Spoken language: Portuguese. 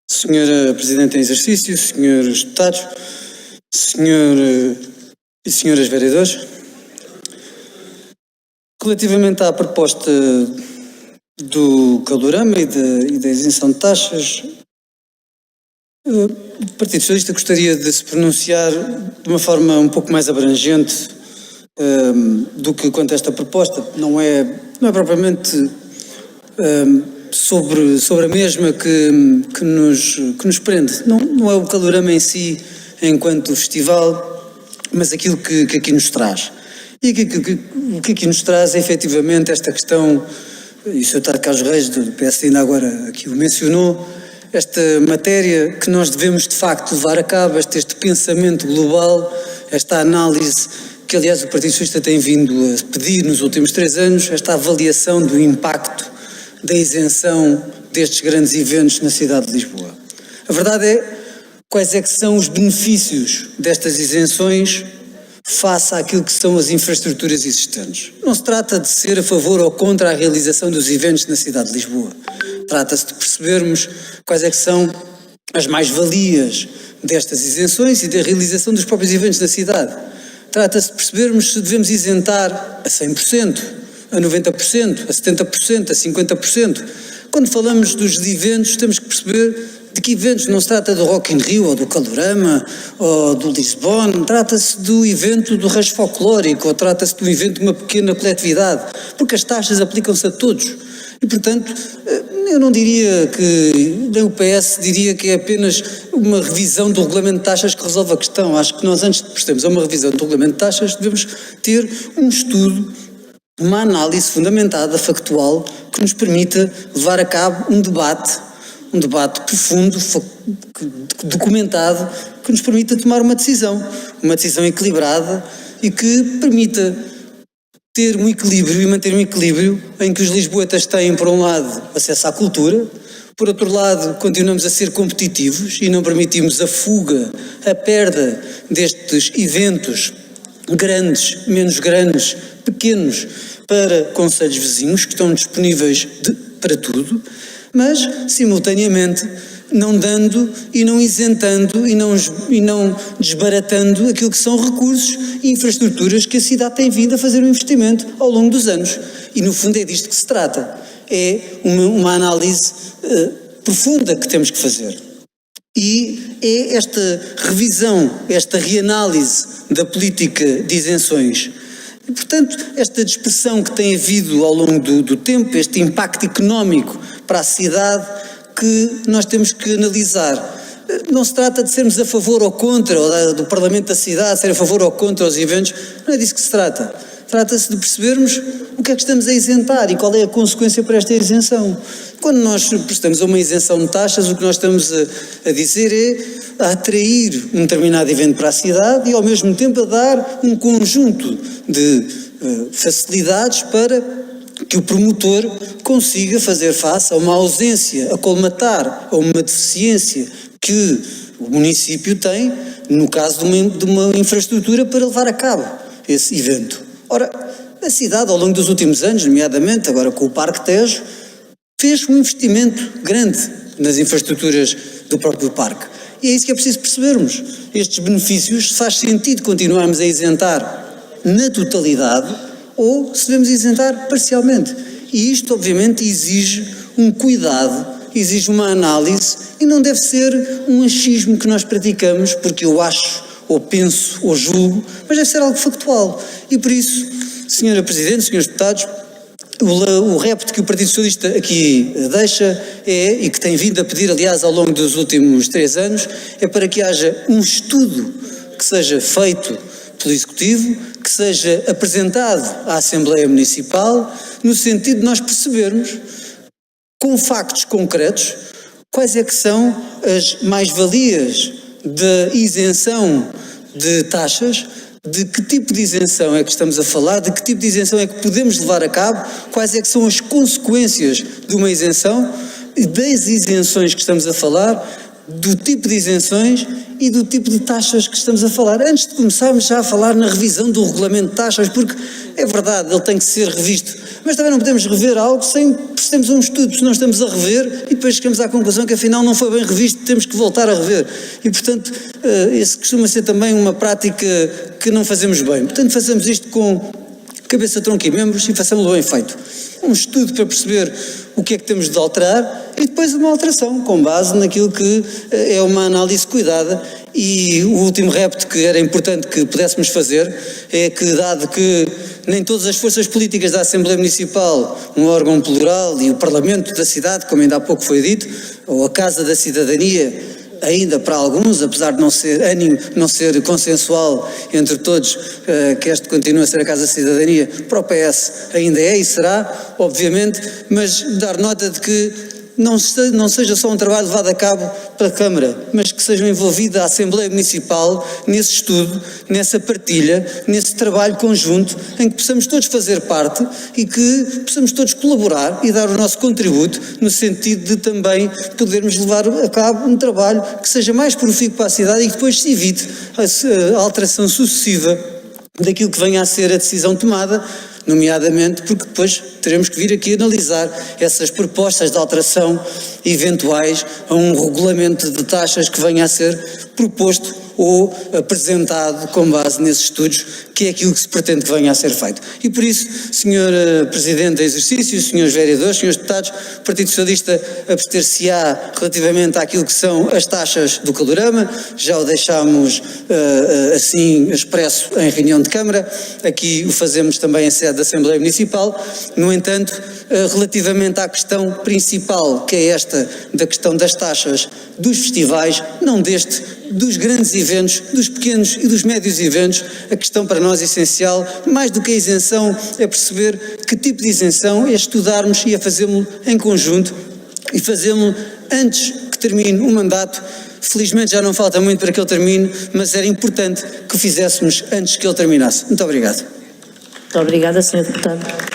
Senhora Presidente em exercício, senhores deputados, senhor e senhoras vereadores, relativamente à proposta do calorama e da isenção de taxas, o Partido Socialista gostaria de se pronunciar de uma forma um pouco mais abrangente do que quanto a esta proposta. Não é propriamente sobre a mesma que nos prende. Não é o calorama em si, enquanto festival, mas aquilo que aqui nos traz. E o que aqui nos traz é efetivamente esta questão, e o Sr. Carlos Reis do PS ainda agora aqui o mencionou, esta matéria que nós devemos de facto levar a cabo, este pensamento global, esta análise que aliás o Partido Socialista tem vindo a pedir nos últimos 3 anos, esta avaliação do impacto da isenção destes grandes eventos na cidade de Lisboa. A verdade é, quais é que são os benefícios destas isenções face àquilo que são as infraestruturas existentes? Não se trata de ser a favor ou contra a realização dos eventos na cidade de Lisboa. Trata-se de percebermos quais é que são as mais-valias destas isenções e da realização dos próprios eventos na cidade. Trata-se de percebermos se devemos isentar a 100%, a 90%, a 70%, a 50%. Quando falamos dos eventos, temos que perceber de que eventos. Não se trata do Rock in Rio, ou do Calorama, ou do Lisbon, trata-se do evento do Rancho Folclórico, ou trata-se do evento de uma pequena coletividade, porque as taxas aplicam-se a todos. E, portanto, eu não diria que, nem o PS diria que é apenas uma revisão do regulamento de taxas que resolve a questão. Acho que nós, antes de procedermos a uma revisão do regulamento de taxas, devemos ter um estudo, uma análise fundamentada, factual, que nos permita levar a cabo um debate profundo, documentado, que nos permita tomar uma decisão equilibrada e que permita ter um equilíbrio e manter um equilíbrio em que os lisboetas têm, por um lado, acesso à cultura, por outro lado, continuamos a ser competitivos e não permitimos a fuga, a perda destes eventos grandes, menos grandes, pequenos, para concelhos vizinhos que estão disponíveis para tudo, mas, simultaneamente, não dando e não isentando e não desbaratando aquilo que são recursos e infraestruturas que a cidade tem vindo a fazer um investimento ao longo dos anos. E, no fundo, é disto que se trata. É uma análise profunda que temos que fazer. E é esta revisão, esta reanálise da política de isenções. E, portanto, esta dispersão que tem havido ao longo do tempo, este impacto económico para a cidade, que nós temos que analisar. Não se trata de sermos a favor ou contra, ou do Parlamento da cidade, ser a favor ou contra os eventos, não é disso que se trata. Trata-se de percebermos o que é que estamos a isentar e qual é a consequência para esta isenção. Quando nós prestamos a uma isenção de taxas, o que nós estamos a dizer é a atrair um determinado evento para a cidade e ao mesmo tempo a dar um conjunto de facilidades para que o promotor consiga fazer face a uma ausência, a colmatar a uma deficiência que o município tem, no caso de uma infraestrutura para levar a cabo esse evento. Ora, a cidade ao longo dos últimos anos, nomeadamente agora com o Parque Tejo, fez um investimento grande nas infraestruturas do próprio parque. E é isso que é preciso percebermos. Estes benefícios, se faz sentido continuarmos a isentar na totalidade ou se devemos isentar parcialmente. E isto, obviamente, exige um cuidado, exige uma análise e não deve ser um achismo que nós praticamos, porque eu acho, ou penso, ou julgo, mas deve ser algo factual. E por isso, Senhora Presidente, Senhores Deputados, o repto que o Partido Socialista aqui deixa e que tem vindo a pedir, aliás, ao longo dos últimos 3 anos, é para que haja um estudo que seja feito pelo Executivo, que seja apresentado à Assembleia Municipal, no sentido de nós percebermos, com factos concretos, quais é que são as mais-valias da isenção de taxas, de que tipo de isenção é que estamos a falar, de que tipo de isenção é que podemos levar a cabo, quais é que são as consequências de uma isenção, e das isenções que estamos a falar, do tipo de isenções e do tipo de taxas que estamos a falar, antes de começarmos já a falar na revisão do regulamento de taxas, porque é verdade, ele tem que ser revisto, mas também não podemos rever algo sem termos um estudo, se não estamos a rever e depois chegamos à conclusão que afinal não foi bem revisto, temos que voltar a rever. E portanto, esse costuma ser também uma prática que não fazemos bem. Portanto, fazemos isto com cabeça, tronco e membros e façamos-lo bem feito. Um estudo para perceber o que é que temos de alterar e depois uma alteração com base naquilo que é uma análise cuidada. E o último repto que era importante que pudéssemos fazer é que, dado que nem todas as forças políticas da Assembleia Municipal, um órgão plural, e o Parlamento da cidade, como ainda há pouco foi dito, ou a Casa da Cidadania, ainda para alguns, apesar de não ser consensual entre todos, que este continua a ser a Casa da Cidadania, para o PS ainda é e será, obviamente, mas dar nota de que não seja só um trabalho levado a cabo pela Câmara, mas que seja envolvida a Assembleia Municipal nesse estudo, nessa partilha, nesse trabalho conjunto, em que possamos todos fazer parte e que possamos todos colaborar e dar o nosso contributo no sentido de também podermos levar a cabo um trabalho que seja mais profícuo para a cidade e que depois se evite a alteração sucessiva daquilo que venha a ser a decisão tomada, nomeadamente porque depois teremos que vir aqui analisar essas propostas de alteração eventuais a um regulamento de taxas que venha a ser proposto ou apresentado com base nesses estudos, que é aquilo que se pretende que venha a ser feito. E por isso, Sr. Presidente de exercício, Srs. Vereadores, Srs. Deputados, o Partido Socialista abster-se-á relativamente àquilo que são as taxas do calorama, já o deixámos assim expresso em reunião de Câmara, aqui o fazemos também em sede da Assembleia Municipal. No entanto, relativamente à questão principal, que é esta da questão das taxas dos festivais, não dos grandes eventos, dos pequenos e dos médios eventos, a questão para nós essencial, mais do que a isenção, é perceber que tipo de isenção é estudarmos e a fazê-lo em conjunto e fazê-lo antes que termine o mandato. Felizmente já não falta muito para que ele termine, mas era importante que o fizéssemos antes que ele terminasse. Muito obrigado. Muito obrigada, Sr. Deputado.